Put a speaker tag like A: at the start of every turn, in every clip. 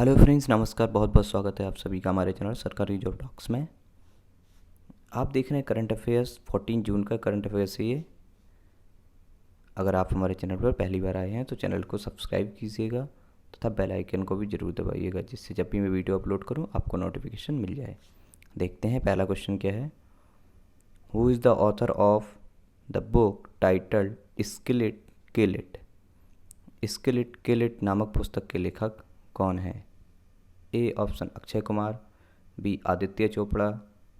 A: Hello friends, नमस्कार। बहुत बहुत स्वागत है आप सभी का हमारे चैनल सरकारी जॉब टॉक्स में। आप देख रहे हैं करंट अफेयर्स 14 जून का करंट अफेयर्स है ये। अगर आप हमारे चैनल पर पहली बार आए हैं तो चैनल को सब्सक्राइब कीजिएगा तथा बेल आइकन को भी ज़रूर दबाइएगा, जिससे जब भी मैं वीडियो अपलोड करूं आपको नोटिफिकेशन मिल जाए। देखते हैं पहला क्वेश्चन क्या है। Who is the author of the book titled skill it kill it. Skill it kill it नामक पुस्तक के लेखक कौन है? A option Akshay Kumar, B Aditya Chopra,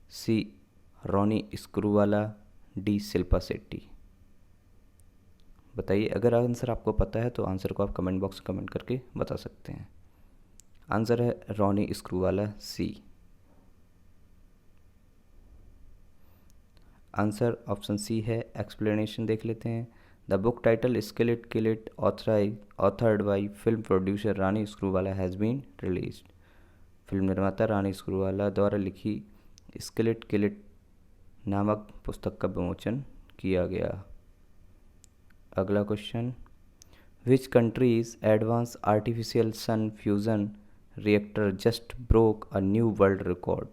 A: C Ronnie Screwvala, D Shilpa Shetty. बताइए, अगर आंसर आपको पता है तो आंसर को आप कमेंट बॉक्स में कमेंट करके बता सकते हैं। आंसर है Ronnie Screwvala, C. Answer option C है। एक्सप्लेनेशन देख लेते हैं। The book title skill it kill it authored by film producer Ronnie Screwvala has been released. Film निर्माता रानी स्क्रूवाला द्वारा लिखी स्किल इट किल इट नामक पुस्तक का विमोचन किया गया। अगला question. Which countries advance artificial sun fusion reactor just broke a new world record.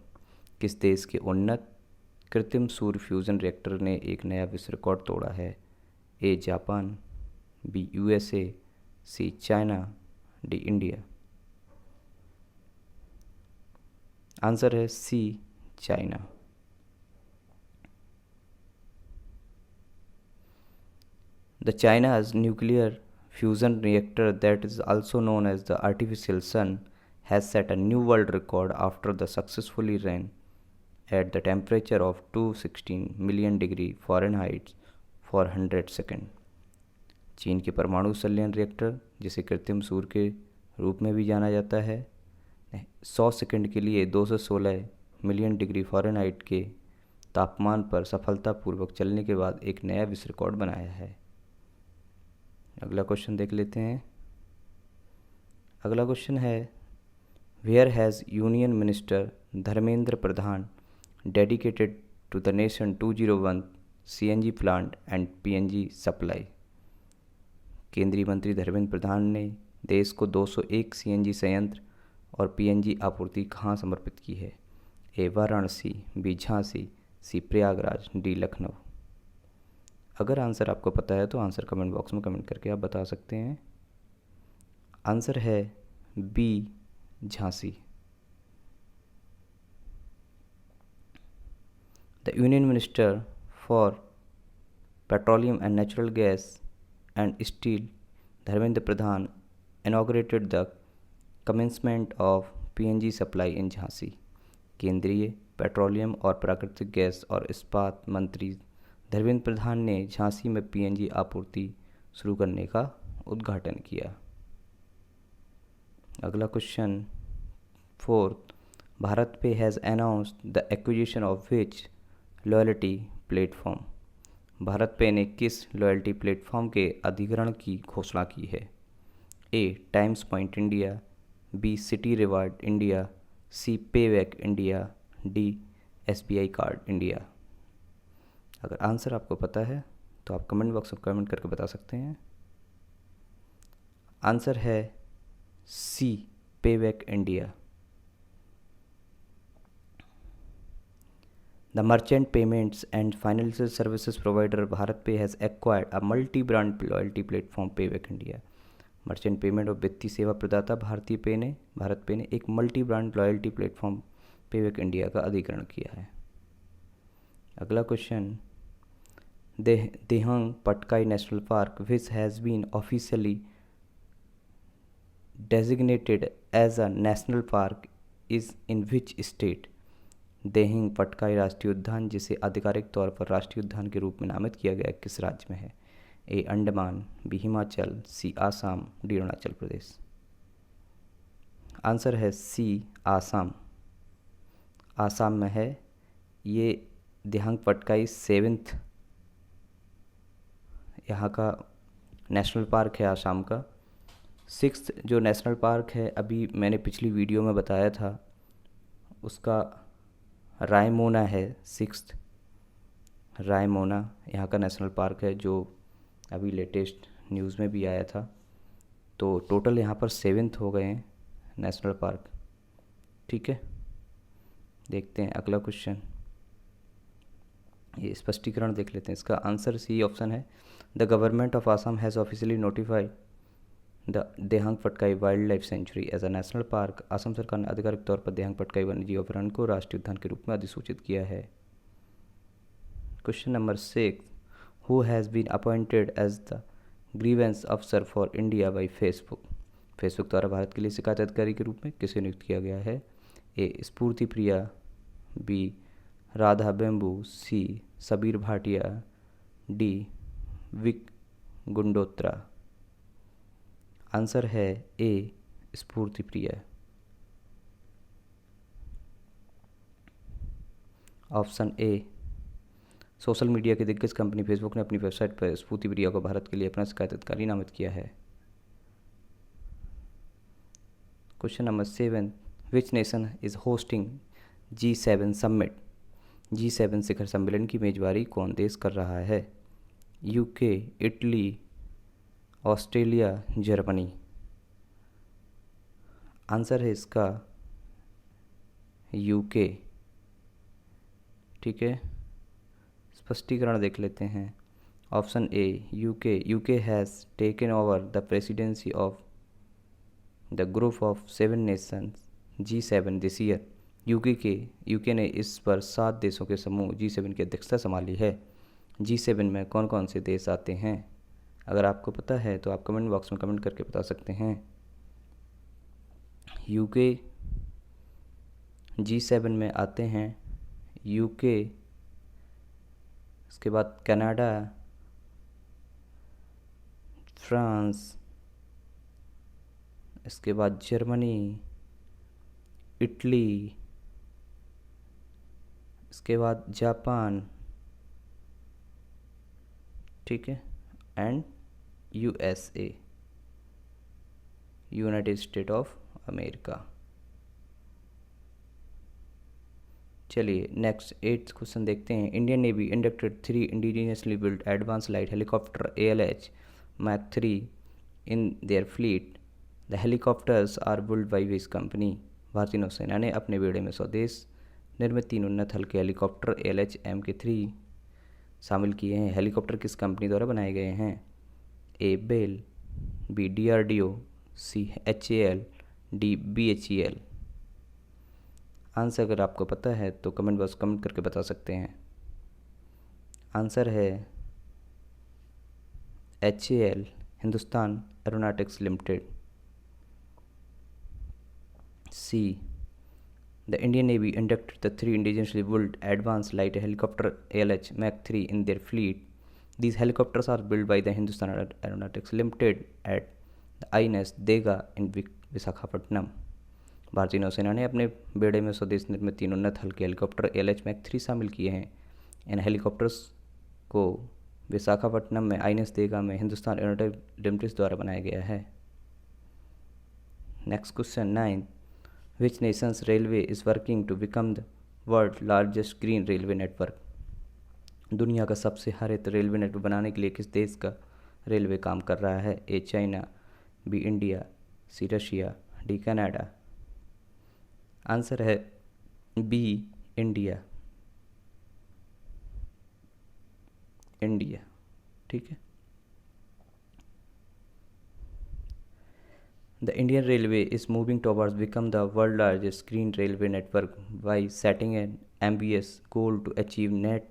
A: किस देश के उन्नत कृत्रिम सूर्य फ्यूजन रिएक्टर ने एक नया विश्व रिकॉर्ड तोड़ा है? A Japan, B USA, C China, D India. Answer है C China. The China's nuclear fusion reactor, that is also known as the artificial sun, has set a new world record after the successfully ran at the temperature of 216 million degree Fahrenheit for 100 second. चीन के परमाणु संलयन reactor, जिसे कृत्रिम सूर्य के रूप में भी जाना जाता है, 100 सेकेंड के लिए 216 मिलियन डिग्री फ़ारेनहाइट के तापमान पर सफलतापूर्वक चलने के बाद एक नया विश्व रिकॉर्ड बनाया है। अगला क्वेश्चन देख लेते हैं। अगला क्वेश्चन है, where has union minister Dharmendra Pradhan dedicated to the nation 201 CNG plant and PNG supply. केंद्रीय मंत्री धर्मेंद्र प्रधान ने देश को 201 सीएनजी संयंत्र और पीएनजी आपूर्ति कहाँ समर्पित की है? A Varanasi, B Jhansi, C Prayagraj, D Lucknow. अगर आंसर आपको पता है तो आंसर कमेंट बॉक्स में कमेंट करके आप बता सकते हैं। आंसर है B Jhansi. The union minister for petroleum and natural gas and steel Dharmendra Pradhan inaugurated the commencement of PNG supply in Jhansi. केंद्रीय पेट्रोलियम और प्राकृतिक गैस और इस्पात मंत्री धर्मेंद्र प्रधान ने झांसी में पीएनजी आपूर्ति शुरू करने का उद्घाटन किया। अगला क्वेश्चन 4, भारत पे has announced the acquisition of which loyalty platform. Bharat पे ने किस लॉयल्टी प्लेटफॉर्म के अधिग्रहण की घोषणा की है? A Times Point India, B Citi Reward India, C Payback India, D SBI card India. अगर आंसर आपको पता है तो आप कमेंट बॉक्स में कमेंट करके बता सकते हैं। आंसर है C Payback India. The merchant payments and financial services provider BharatPe has acquired a multi brand loyalty platform Payback India. Merchant payment और वित्तीय सेवा प्रदाता भारत पे ने एक multi brand loyalty platform Payback India का अधिग्रहण किया है। अगला question, Dehing Patkai national park which has been officially designated as a national park is in which state। Dehing Patkai राष्ट्रीय उद्यान, जिसे आधिकारिक तौर पर राष्ट्रीय उद्यान के रूप में नामित किया गया, किस राज्य में है? ए अंडमान, बी हिमाचल, सी आसाम, डी अरुणाचल प्रदेश। आंसर है सी आसाम। आसाम में है ये। देहांग पटकाई 7th यहाँ का नेशनल पार्क है आसाम का। 6th जो नेशनल पार्क है, अभी मैंने पिछली वीडियो में बताया था, उसका रायमोना है। 6th रायमोना यहाँ का नेशनल पार्क है, जो अभी लेटेस्ट न्यूज़ में भी आया था। तो टोटल यहाँ पर 7th हो गए हैं नेशनल पार्क। ठीक है, देखते हैं अगला क्वेश्चन। ये स्पष्टीकरण देख लेते हैं। इसका आंसर सी ऑप्शन है। The government of Assam has officially notified the Dehing Patkai wildlife sanctuary as a national park. Assam सरकार ने आधिकारिक तौर पर देहांग पटकाई वन्यजीव अभयारण्य को राष्ट्रीय उद्यान के रूप में अधिसूचित किया है। Question number 6, who has been appointed as the grievance officer for India by Facebook. Facebook द्वारा भारत के लिए शिकायत अधिकारी के रूप में किसे नियुक्त किया गया है? A Spoorthi Priya, B Radha Vembu, C Sabeer Bhatia, D Vic Gundotra. Answer है A Spoorthi Priya, option A. Social media की दिग्गज कंपनी फेसबुक ने अपनी वेबसाइट पर स्फूर्ति प्रिया को भारत के लिए अपना शिकायत अधिकारी नामित किया है। Question number 7, which nation is hosting G7 summit. G7 शिखर सम्मेलन की मेजबानी कौन देश कर रहा है? UK, Italy, Australia, Germany. Answer है इसका यूके। ठीक है, स्पष्टीकरण देख लेते हैं। Option A UK has taken over the presidency of the group of 7 Nations G7 this year. UK ने इस पर 7 देशों के समूह G7 की अध्यक्षता संभाली है। G7 में कौन कौन से देश आते हैं? अगर आपको पता है तो आप कमेंट बॉक्स में कमेंट करके बता सकते हैं। यूके G7 में आते हैं यूके, इसके बाद कनाडा, फ्रांस, इसके बाद जर्मनी, इटली, इसके बाद जापान, ठीक है, and USA, United State of America. चलिए नेक्स्ट 8th क्वेश्चन देखते हैं। Indian Navy inducted 3 indigenously built advance light helicopter ALH Mach 3 in their fleet. The helicopters are build by which company. भारतीय नौसेना ने अपने बेड़े में स्वदेश निर्मित 3 उन्नत हल्के हेलीकॉप्टर ALH Mk3 शामिल किए हैं। हेलीकॉप्टर किस कंपनी द्वारा बनाए गए हैं? ए बेल, बी DRDO, सी HAL, डी BHEL। आंसर अगर आपको पता है तो कमेंट बॉक्स कमेंट करके बता सकते हैं। आंसर है HAL, Hindustan aeronautics limited. See the Indian Navy inducted the 3 indigenously built advance light helicopter ALH Mach 3 in their fleet. These helicopters are built by the Hindustan Aeronautics Limited at the INS देगा in Visakhapatnam. भारतीय नौसेना ने अपने बेड़े में स्वदेश निर्मित 3 उन्नत हल्के हेलीकॉप्टर ALH Mach 3 शामिल किए हैं। इन हेलीकॉप्टर्स को विशाखापट्टनम में INS देगा में हिंदुस्तान एरोनॉटिक्स लिमिटेड द्वारा बनाया गया है। Next question 9, which nations railway is working to become the world largest green railway network. दुनिया का सबसे हरित रेलवे नेटवर्क बनाने के लिए किस देश का रेलवे काम कर रहा है? A China, B India, see Russia, D Canada. Answer है बी इंडिया। ठीक है। The Indian Railway is moving towards become the world largest green railway network by setting an ambitious goal to achieve net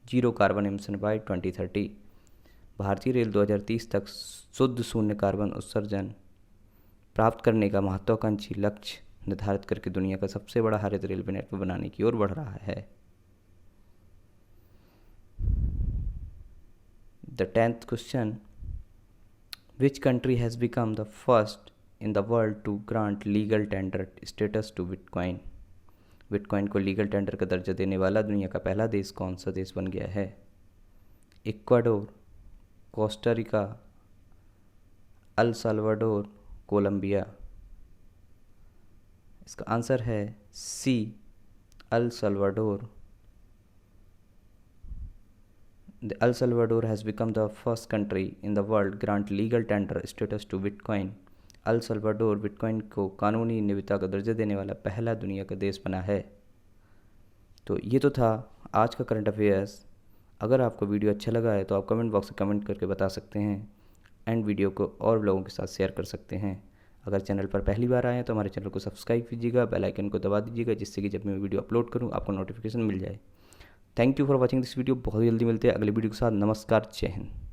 A: zero carbon emission by 2030। भारतीय rail 2030 तक शुद्ध शून्य carbon उत्सर्जन प्राप्त करने का महत्वाकांक्षी लक्ष्य निर्धारित करके दुनिया का सबसे बड़ा हरित रेलवे नेटवर्क बनाने की ओर बढ़ रहा है। The 10th question, which country has become the first in the world to grant legal tender status to Bitcoin। Bitcoin को लीगल टेंडर का दर्जा देने वाला दुनिया का पहला देश कौन सा देश बन गया है? Ecuador, Costa Rica, El Salvador, Colombia. इसका आंसर है C El Salvador. El Salvador has become the first country in the world grant legal tender status to Bitcoin El Salvador bitcoin को कानूनी निविदा का दर्जा देने वाला पहला दुनिया का देश बना है। तो ये तो था आज का करंट अफेयर्स। अगर आपको वीडियो अच्छा लगा है तो आप कमेंट बॉक्स में कमेंट करके बता सकते हैं एंड वीडियो को और लोगों के साथ शेयर कर सकते हैं। अगर चैनल पर पहली बार आए हैं तो हमारे चैनल को सब्सक्राइब कीजिएगा, बेल आइकन को दबा दीजिएगा, जिससे कि जब मैं वीडियो अपलोड करूं आपको नोटिफिकेशन मिल जाए। Thank you for watching this video. बहुत जल्दी मिलते हैं अगले वीडियो के साथ। नमस्कार, जय हिंद।